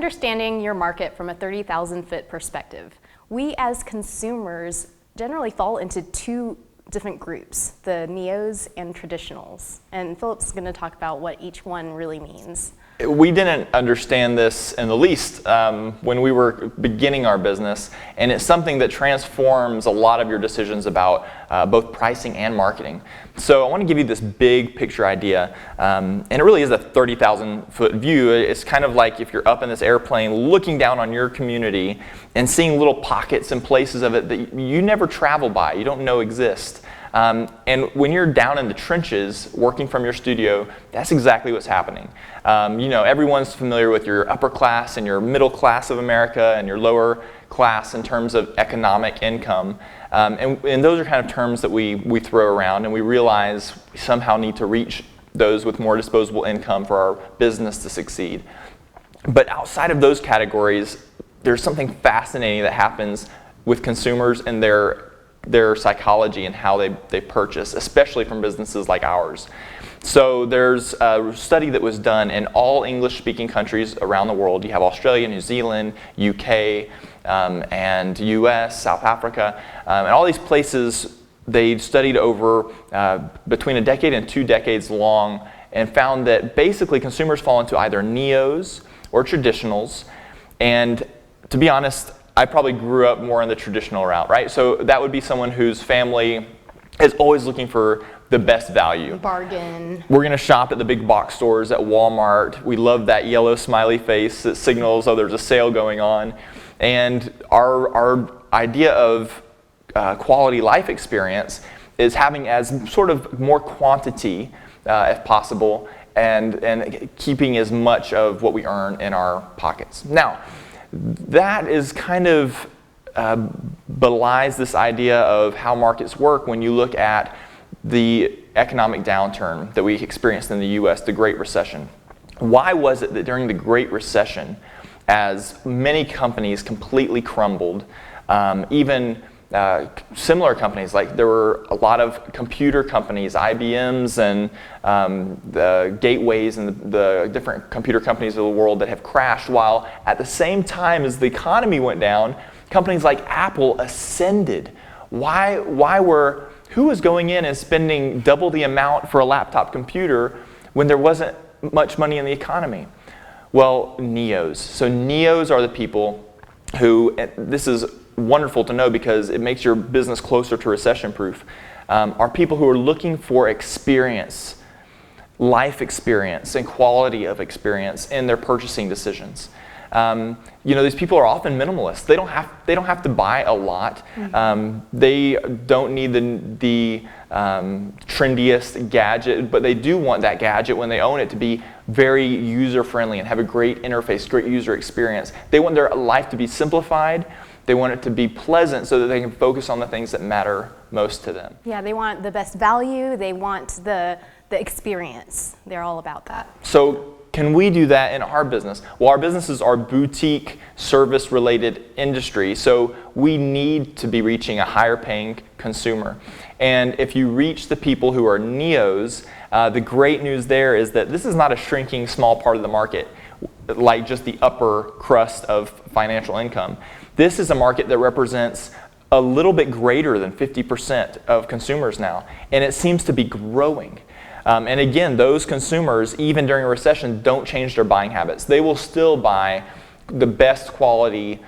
understanding your market from a 30,000-foot perspective. We as consumers generally fall into two different groups, the neos and traditionals. And Phillip's going to talk about what each one really means. We didn't understand this in the least when we were beginning our business, and it's something that transforms a lot of your decisions about both pricing and marketing. So I want to give you this big picture idea, and it really is a 30,000-foot view. It's kind of like if you're up in this airplane looking down on your community and seeing little pockets and places of it that you never travel by, you don't know exist. And when you're down in the trenches working from your studio, that's exactly what's happening. You know, everyone's familiar with your upper class and your middle class of America and your lower class in terms of economic income. And those are kind of terms that we throw around, and we realize we somehow need to reach those with more disposable income for our business to succeed. But outside of those categories, there's something fascinating that happens with consumers and their psychology and how they purchase, especially from businesses like ours. So there's a study that was done in all English-speaking countries around the world. You have Australia, New Zealand, UK, and US, South Africa, and all these places they studied over between a decade and 2 decades long, and found that basically consumers fall into either neos or traditionals. And to be honest, I probably grew up more in the traditional route, right? So that would be someone whose family is always looking for the best value. Bargain. We're going to shop at the big box stores at Walmart. We love that yellow smiley face that signals, oh, there's a sale going on. And our idea of quality life experience is having as sort of more quantity if possible, and keeping as much of what we earn in our pockets. Now, that is kind of belies this idea of how markets work when you look at the economic downturn that we experienced in the US, the Great Recession. Why was it that during the Great Recession, as many companies completely crumbled, even similar companies, like there were a lot of computer companies, IBMs and the gateways and the different computer companies of the world that have crashed, while at the same time as the economy went down, companies like Apple ascended. Who was going in and spending double the amount for a laptop computer when there wasn't much money in the economy? Well, neos. So neos are the people who, and this is wonderful to know because it makes your business closer to recession-proof, are people who are looking for experience, life experience, and quality of experience in their purchasing decisions. You know, these people are often minimalists. They don't have to buy a lot. They don't need the trendiest gadget, but they do want that gadget when they own it to be very user-friendly and have a great interface, great user experience. They want their life to be simplified. They want it to be pleasant so that they can focus on the things that matter most to them. Yeah, they want the best value. They want the experience. They're all about that. So can we do that in our business? Well, our businesses are boutique service-related industry, so we need to be reaching a higher-paying consumer. And if you reach the people who are neos, the great news there is that this is not a shrinking small part of the market, like just the upper crust of financial income. This is a market that represents a little bit greater than 50% of consumers now, and it seems to be growing. And again, those consumers, even during a recession, don't change their buying habits. They will still buy the best quality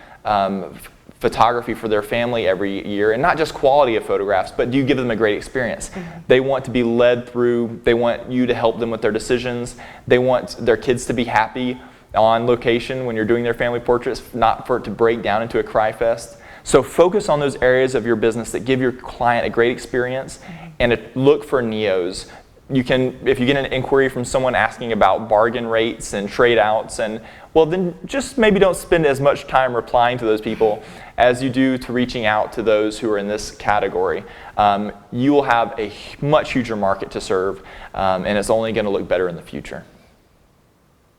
photography for their family every year, and not just quality of photographs, but do you give them a great experience? They want to be led through, they want you to help them with their decisions, they want their kids to be happy on location when you're doing their family portraits, not for it to break down into a cry fest. So focus on those areas of your business that give your client a great experience, and look for neos. You can, if you get an inquiry from someone asking about bargain rates and trade outs, and well, then just maybe don't spend as much time replying to those people as you do to reaching out to those who are in this category. You will have a much huger market to serve, and it's only going to look better in the future.